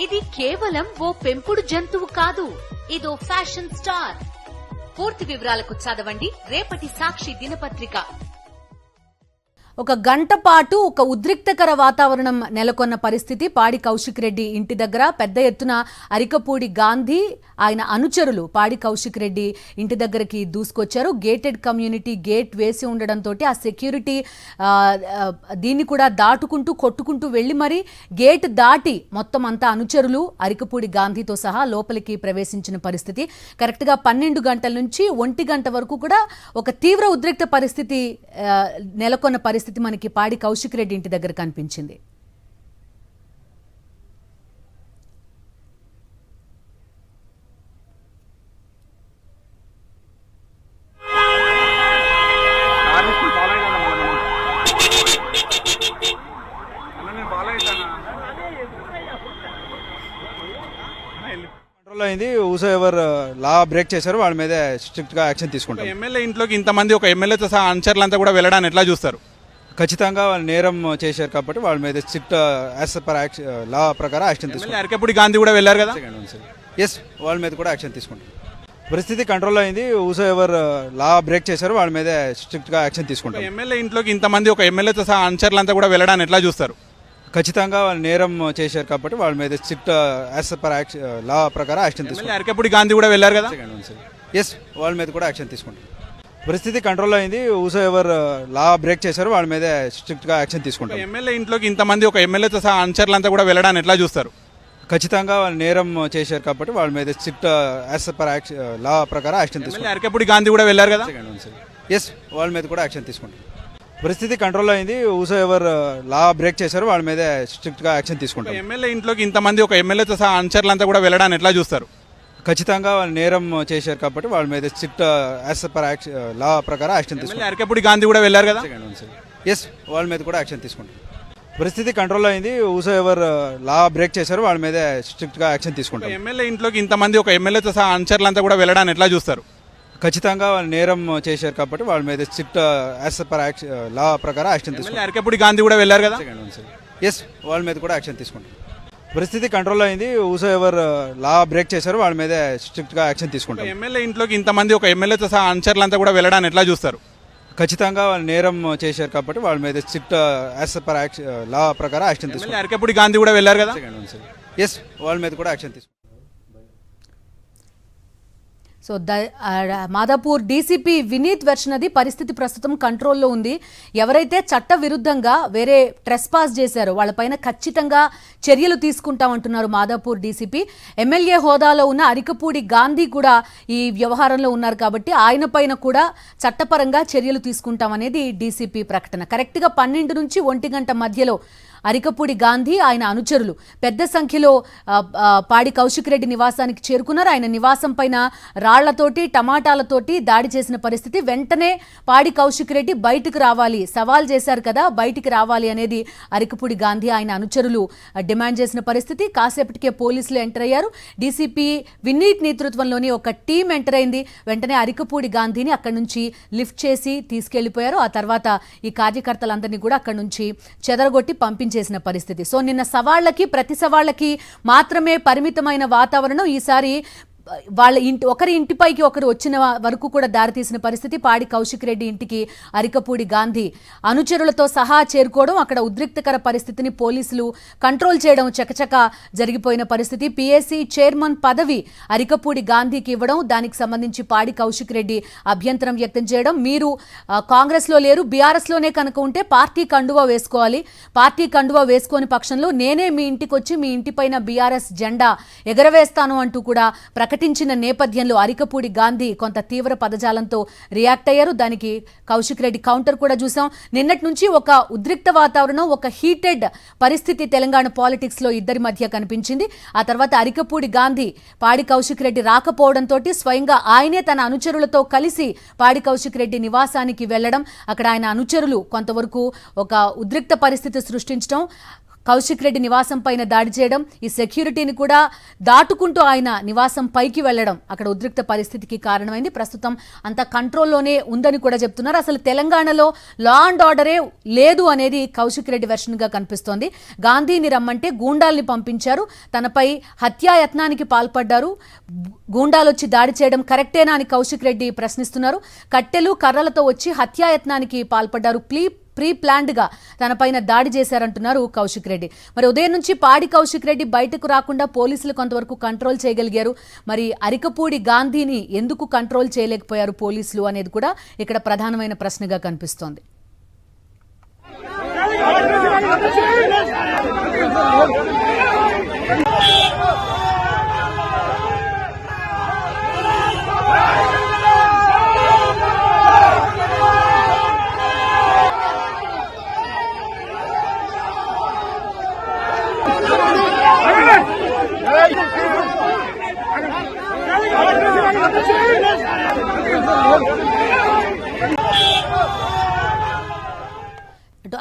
ఇది కేవలం ఓ పెంపుడు జంతువు కాదు, ఇదో ఫ్యాషన్ స్టార్. పూర్తి వివరాలకు చదవండి రేపటి సాక్షి దినపత్రిక. ఒక గంట పాటు ఒక ఉద్రిక్తకర వాతావరణం నెలకొన్న పరిస్థితి పాడి కౌశిక్ రెడ్డి ఇంటి దగ్గర. పెద్ద ఎత్తున అరికపూడి గాంధీ ఆయన అనుచరులు పాడి కౌశిక్ రెడ్డి ఇంటి దగ్గరికి దూసుకొచ్చారు. గేటెడ్ కమ్యూనిటీ గేట్ వేసి ఉండడంతో ఆ సెక్యూరిటీ దీన్ని కూడా దాటుకుంటూ కొట్టుకుంటూ వెళ్లి మరి గేట్ దాటి మొత్తం అంతా అనుచరులు అరికపూడి గాంధీతో సహా లోపలికి ప్రవేశించిన పరిస్థితి. కరెక్ట్గా 12 గంటల నుంచి 1 గంట వరకు కూడా ఒక తీవ్ర ఉద్రిక్త పరిస్థితి నెలకొన్న పరిస్థితి మనకి పాడి కౌశిక్ రెడ్డి ఇంటి దగ్గర కనిపించింది. అయింది ఎవరు లా బ్రేక్ చేశారు వాళ్ళ మీద స్ట్రిక్ట్ గా యాక్షన్ తీసుకుంటాం. ఎమ్మెల్యే ఇంట్లోకి ఇంతమంది ఒక ఎమ్మెల్యేతో సహా అనుచరులంతా కూడా వెళ్ళడాన్ని ఎట్లా చూస్తారు? ఖచ్చితంగా వాళ్ళు నేరం చేశారు కాబట్టి వాళ్ళ మీద స్ట్రిక్ట్ యాజ్ పర్ లా ప్రకారం యాక్షన్ తీసుకుంటాం. అరకపూడి గాంధీ కూడా వెళ్ళారు కదా, ఎస్ వాళ్ళ మీద కూడా యాక్షన్ తీసుకుంటాం. పరిస్థితి కంట్రోల్ అయింది. ఎవరు లా బ్రేక్ చేశారు వాళ్ళ మీద స్ట్రిక్ట్ గా యాక్షన్ తీసుకుంటాం. ఎమ్మెల్యే ఇంట్లోకి ఇంతమంది ఒక ఎమ్మెల్యేతో సహా అనుచరులంతా కూడా వెళ్ళడాన్ని ఎట్లా చూస్తారు? ఖచ్చితంగా వాళ్ళు నేరం చేశారు కాబట్టి వాళ్ళ మీద స్ట్రిక్ట్ యాజ్ పర్ లా ప్రకారం యాక్షన్ తీసుకుంటాం. అరకపూడి గాంధీ కూడా వెళ్ళారు కదా, ఎస్ వాళ్ళ మీద కూడా యాక్షన్ తీసుకుంటాం. పరిస్థితి కంట్రోల్ అయింది. ఎవరు లా బ్రేక్ చేశారు వాళ్ళ మీద స్ట్రిక్ట్ గా యాక్షన్ తీసుకుంటాం. ఎమ్మెల్యే ఇంట్లోకి ఇంతమంది ఒక ఎమ్మెల్యేతో సహా అనుచరులంతా కూడా వెళ్ళడాన్ని ఎట్లా చూస్తారు? ఖచ్చితంగా వాళ్ళు నేరం చేశారు కాబట్టి వాళ్ళ మీద స్ట్రిక్ట్ యాజ్ పర్ లా ప్రకారం యాక్షన్ తీసుకుంటాం. అరకపూడి గాంధీ కూడా వెళ్ళారు కదా, ఎస్ వాళ్ళ మీద కూడా యాక్షన్ తీసుకుంటాం. పరిస్థితి కంట్రోల్ అయింది. ఎవరు లా బ్రేక్ చేశారు వాళ్ళ మీద స్ట్రిక్ట్ గా యాక్షన్ తీసుకుంటాం. ఎమ్మెల్యే ఇంట్లోకి ఇంతమంది ఒక ఎమ్మెల్యేతో సహా అనుచరులంతా కూడా వెళ్ళడాన్ని ఎట్లా చూస్తారు? ఖచ్చితంగా వాళ్ళు నేరం చేశారు కాబట్టి వాళ్ళ మీద స్ట్రిక్ట్ యాజ్ పర్ లా ప్రకారం యాక్షన్ తీసుకుంటాం. అరకపూడి గాంధీ కూడా వెళ్ళారు కదా, ఎస్ వాళ్ళ మీద కూడా యాక్షన్ తీసుకుంటాం. పరిస్థితి కంట్రోల్ అయింది. ఎవరు లా బ్రేక్ చేశారు వాళ్ళ మీద స్ట్రిక్ట్ గా యాక్షన్ తీసుకుంటాం. ఎమ్మెల్యే ఇంట్లోకి ఇంతమంది ఒక ఎమ్మెల్యేతో సహా అనుచరులంతా కూడా వెళ్ళడాన్ని ఎట్లా చూస్తారు? ఖచ్చితంగా వాళ్ళు నేరం చేశారు కాబట్టి వాళ్ళ మీద స్ట్రిక్ట్ యాజ్ పర్ లా ప్రకారం యాక్షన్ తీసుకుంటాం. అరకపూడి గాంధీ కూడా వెళ్ళారు కదా, ఎస్ వాళ్ళ మీద కూడా యాక్షన్ తీసుకుంటాం. పరిస్థితి కంట్రోల్ అయింది. ఎవరు లా బ్రేక్ చేశారు వాళ్ళ మీద స్ట్రిక్ట్ గా యాక్షన్ తీసుకుంటాం. ఎమ్మెల్యే ఇంట్లోకి ఇంతమంది ఒక ఎమ్మెల్యేతో సహా అనుచరులంతా కూడా వెళ్ళడాన్ని ఎట్లా చూస్తారు? ఖచ్చితంగా వాళ్ళు నేరం చేశారు కాబట్టి వాళ్ళ మీద స్ట్రిక్ట్ యాజ్ పర్ లా ప్రకారం యాక్షన్ తీసుకుంటాం. అరకపూడి గాంధీ కూడా వెళ్ళారు కదా, ఎస్ వాళ్ళ మీద కూడా యాక్షన్ తీసుకుంటాం. సో మాదాపూర్ డీసీపీ వినీత్ వెర్షనది పరిస్థితి ప్రస్తుతం కంట్రోల్లో ఉంది. ఎవరైతే చట్ట విరుద్ధంగా వేరే ట్రెస్పాస్ చేశారో వాళ్ళపైన ఖచ్చితంగా చర్యలు తీసుకుంటామంటున్నారు మాదాపూర్ డీసీపీ. ఎమ్మెల్యే హోదాలో ఉన్న అరికపూడి గాంధీ కూడా ఈ వ్యవహారంలో ఉన్నారు కాబట్టి ఆయన పైన కూడా చట్టపరంగా చర్యలు తీసుకుంటామనేది డీసీపీ ప్రకటన. కరెక్ట్గా 12 నుంచి 1 గంట మధ్యలో అరికపూడి గాంధీ ఆయన అనుచరులు పెద్ద సంఖ్యలో పాడి కౌశిక్ రెడ్డి నివాసానికి చేరుకున్నారు. ఆయన నివాసం పైన రాళ్లతోటి టమాటాలతోటి దాడి చేసిన పరిస్థితి. వెంటనే పాడి కౌశిక్ రెడ్డి బయటకు రావాలి, సవాల్ చేశారు కదా, బయటికి రావాలి అనేది అరికపూడి గాంధీ ఆయన అనుచరులు డిమాండ్ చేసిన పరిస్థితి. కాసేపటికే పోలీసులు ఎంటర్ అయ్యారు. డీసీపీ వినీత్ నేతృత్వంలోని ఒక టీం ఎంటర్ అయింది. వెంటనే అరికపూడి గాంధీని అక్కడి నుంచి లిఫ్ట్ చేసి తీసుకెళ్లిపోయారు. ఆ తర్వాత ఈ కార్యకర్తలందరినీ కూడా అక్కడి నుంచి చెదరగొట్టి పంపించారు చేసిన పరిస్థితి. సో నిన్న సవాళ్లకి ప్రతి సవాళ్లకి మాత్రమే పరిమితమైన వాతావరణం ఈసారి వాళ్ళ ఒకరి ఇంటిపైకి ఒకరు వచ్చిన వరకు కూడా దారితీసిన పరిస్థితి. పాడి కౌశిక్ రెడ్డి ఇంటికి అరికపూడి గాంధీ అనుచరులతో సహా చేరుకోవడం, అక్కడ ఉద్రిక్తకర పరిస్థితిని పోలీసులు కంట్రోల్ చేయడం చకచక జరిగిపోయిన పరిస్థితి. పిఎస్సి చైర్మన్ పదవి అరికపూడి గాంధీకి ఇవ్వడం, దానికి సంబంధించి పాడి కౌశిక్ రెడ్డి అభ్యంతరం వ్యక్తం చేయడం. మీరు కాంగ్రెస్లో లేరు, బీఆర్ఎస్లోనే కనుక ఉంటే పార్టీ కండువా వేసుకోవాలి, పార్టీ కండువా వేసుకోని పక్షంలో నేనే మీ ఇంటికి వచ్చి మీ ఇంటిపైన బీఆర్ఎస్ జెండా ఎగరవేస్తాను అంటూ కూడా ప్రకటించిన నేపథ్యంలో అరికపూడి గాంధీ కొంత తీవ్ర పదజాలంతో రియాక్ట్ అయ్యారు. దానికి కౌశిక్ రెడ్డి కౌంటర్ కూడా చూసాం. నిన్నటి నుంచి ఒక ఉద్రిక్త వాతావరణం, ఒక హీటెడ్ పరిస్థితి తెలంగాణ పాలిటిక్స్ లో ఇద్దరి మధ్య కనిపించింది. ఆ తర్వాత అరికపూడి గాంధీ పాడి కౌశిక్ రెడ్డి రాకపోవడంతో స్వయంగా ఆయనే తన అనుచరులతో కలిసి పాడి కౌశిక్ రెడ్డి నివాసానికి వెళ్లడం, అక్కడ ఆయన అనుచరులు కొంతవరకు ఒక ఉద్రిక్త పరిస్థితి సృష్టించడం, కౌశిక్ రెడ్డి నివాసం పైన దాడి చేయడం, ఈ సెక్యూరిటీని కూడా దాటుకుంటూ ఆయన నివాసం పైకి వెళ్లడం అక్కడ ఉద్రిక్త పరిస్థితికి కారణమైంది. ప్రస్తుతం అంతా కంట్రోల్లోనే ఉందని కూడా చెప్తున్నారు. అసలు తెలంగాణలో లా అండ్ ఆర్డరే లేదు అనేది కౌశిక్ రెడ్డి వెర్షన్ గా కనిపిస్తోంది. గాంధీని రమ్మంటే గూండాల్ని పంపించారు, తనపై హత్యాయత్నానికి పాల్పడ్డారు, గూండాలు వచ్చి దాడి చేయడం కరెక్టేనా అని కౌశిక్ రెడ్డి ప్రశ్నిస్తున్నారు. కట్టెలు కర్రలతో వచ్చి హత్యాయత్నానికి పాల్పడ్డారు, ప్రీ ప్లాన్డ్ గా తనపైన దాడి చేశారంటున్నారు కౌశిక్ రెడ్డి. మరి ఉదయం నుంచి పాడి కౌశిక్ రెడ్డి బయటకు రాకుండా పోలీసులు కొంతవరకు కంట్రోల్ చేయగలిగారు. మరి అరికపూడి గాంధీని ఎందుకు కంట్రోల్ చేయలేకపోయారు పోలీసులు అనేది కూడా ఇక్కడ ప్రధానమైన ప్రశ్నగా కనిపిస్తోంది.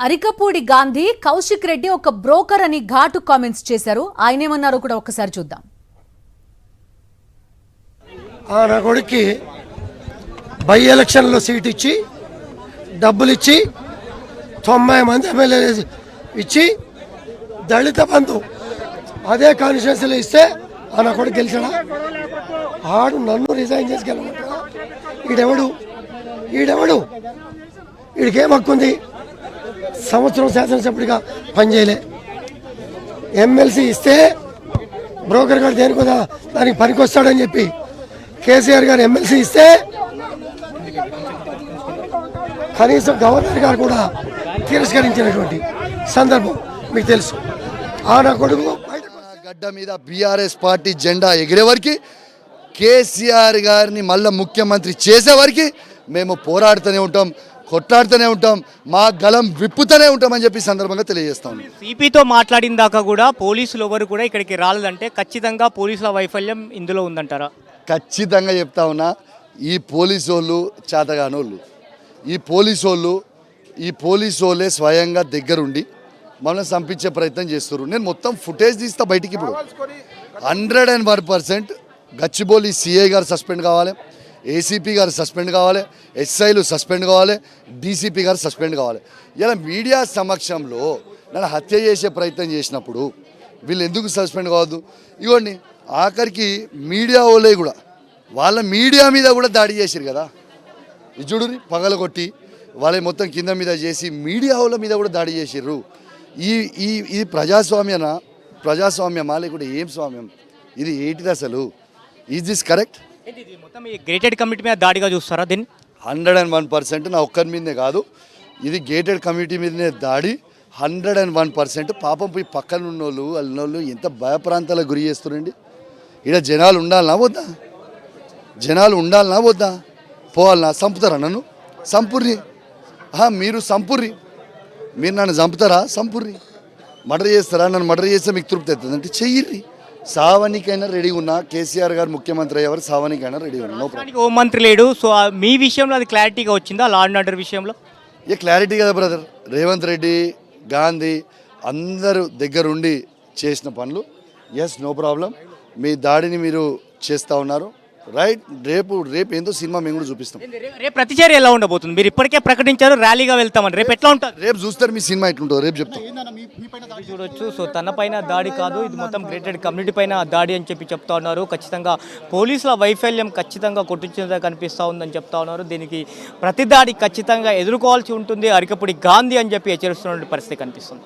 అరికపూడి గాంధీ కౌశిక్ రెడ్డి ఒక బ్రోకర్ అని ఘాటు కామెంట్స్ చేశారు. ఆయన ఏమన్నారో కూడా ఒక్కసారి చూద్దాం. నా కొడుక్కి బై ఎలక్షన్లో సీట్ ఇచ్చి డబ్బులు ఇచ్చి 90 మంది ఎమ్మెల్యేలు ఇచ్చి దళిత బంధు అదే కాన్స్టిట్యూన్సీలో ఇస్తే నా కొడుకు గెలిచాడా? ఆడు నన్ను రిజైన్ చేసి గెలవమంటాడా? ఈడెవడు వీడికేం హక్కు ఉంది? సంవత్సరం శాసనసభ్యుడిగా పనిచేయలే. ఎమ్మెల్సీ ఇస్తే బ్రోకర్ గారు దేనికి కదా దానికి పనికొస్తాడని చెప్పి కేసీఆర్ గారు ఎమ్మెల్సీ ఇస్తే కనీసం గవర్నర్ గారు కూడా తిరస్కరించినటువంటి సందర్భం మీకు తెలుసు. నా కొడుకు గడ్డ మీద బీఆర్ఎస్ పార్టీ జెండా ఎగిరే వరకు, కేసీఆర్ గారిని మళ్ళీ ముఖ్యమంత్రి చేసే వరకు మేము పోరాడుతూనే ఉంటాం, కొట్లాడుతూనే ఉంటాం, మా గలం విప్పుతూనే ఉంటామని చెప్పి సందర్భంగా తెలియజేస్తాం. సిపితో మాట్లాడిన దాకా కూడా పోలీసులు ఎవరు కూడా ఇక్కడికి రాలేదంటే ఖచ్చితంగా పోలీసుల వైఫల్యం ఇందులో ఉందంటారా? ఖచ్చితంగా చెప్తా ఉన్నా, ఈ పోలీసు వాళ్ళు చేతగానోళ్ళు, ఈ పోలీసు వాళ్ళే స్వయంగా దగ్గరుండి మమ్మల్ని చంపించే ప్రయత్నం చేస్తారు. నేను మొత్తం ఫుటేజ్ తీస్తా బయటికి. ఇప్పుడు 101% గచ్చిబౌలి సిఐ గారు సస్పెండ్ కావాలి, ఏసీపీ గారు సస్పెండ్ కావాలి, ఎస్ఐలు సస్పెండ్ కావాలి, డీసీపీ గారు సస్పెండ్ కావాలి. ఇలా మీడియా సమక్షంలో నన్ను హత్య చేసే ప్రయత్నం చేసినప్పుడు వీళ్ళు ఎందుకు సస్పెండ్ కావద్దు? ఇవ్వండి, ఆఖరికి మీడియా వాళ్ళే కూడా వాళ్ళ మీడియా మీద కూడా దాడి చేశారు కదా. ఇచ్చుడు పగలగొట్టి వాళ్ళ మొత్తం కింద మీద చేసి మీడియా వాళ్ళ మీద కూడా దాడి చేసిర్రు. ఈ ప్రజాస్వామ్యమా లేకుంటే ఏం స్వామ్యం? ఇది ఏంటిది అసలు? Is this correct? మొత్తం ఈ గేటెడ్ కమిటీ మీద దాడిగా చూస్తారా దీన్ని? 101% నా ఒక్కరి మీదనే కాదు, ఇది గేటెడ్ కమిటీ మీదనే దాడి. 101% పాపం పోయి పక్కన ఉన్నోళ్ళు వాళ్ళోళ్ళు ఎంత భయప్రాంతాలకు గురి చేస్తున్నారండి. ఇక్కడ జనాలు ఉండాలనా వద్దా? పోవాలనా? చంపుతారా నన్ను? సంపుర్రి. మీరు సంపుర్రి, మీరు నన్ను చంపుతారా? సంపుర్రి. మర్డర్ చేస్తారా? నన్ను మర్డర్ చేస్తే మీకు తృప్తి అవుతుంది అంటే చెయ్యిర్రి. సావనికైనా రెడీగా ఉన్నా, కేసీఆర్ గారు ముఖ్యమంత్రి అయ్యేవారు సావనికైనా రెడీగా ఉన్నా. హోం మంత్రి లేడు, సో మీ విషయంలో అది క్లారిటీగా వచ్చిందా? లా అండ్ ఆర్డర్ విషయంలో క్లారిటీ కదా బ్రదర్. రేవంత్ రెడ్డి, గాంధీ అందరూ దగ్గరుండి చేసిన పనులు. Yes, no problem. మీ దాడిని మీరు చేస్తూ ఉన్నారు, రైట్. రేపు ఏందో సినిమా మేము కూడా చూపిస్తాం. రేపు ప్రతిచర్య ఎలా ఉండబోతుంది? మీరు ఇప్పటికే ప్రకటించారు ర్యాలీగా వెళ్తామని, రేపు ఎట్లా ఉంటుంది? రేపు చూస్తారు మీ సినిమా ఎట్లుంటుందో రేపు చెప్తాం. చూడొచ్చు. సో తన పైన దాడి కాదు, ఇది మొత్తం గ్రేటెడ్ కమ్యూనిటీ పైన దాడి అని చెప్పి చెప్తా ఉన్నారు. ఖచ్చితంగా పోలీసుల వైఫల్యం ఖచ్చితంగా కొట్టించినదా కనిపిస్తూ ఉందని చెప్తా ఉన్నారు. దీనికి ప్రతి దాడి ఖచ్చితంగా ఎదుర్కోవాల్సి ఉంటుంది అరికపూడి గాంధీ అని చెప్పి హెచ్చరిస్తున్న పరిస్థితి కనిపిస్తుంది.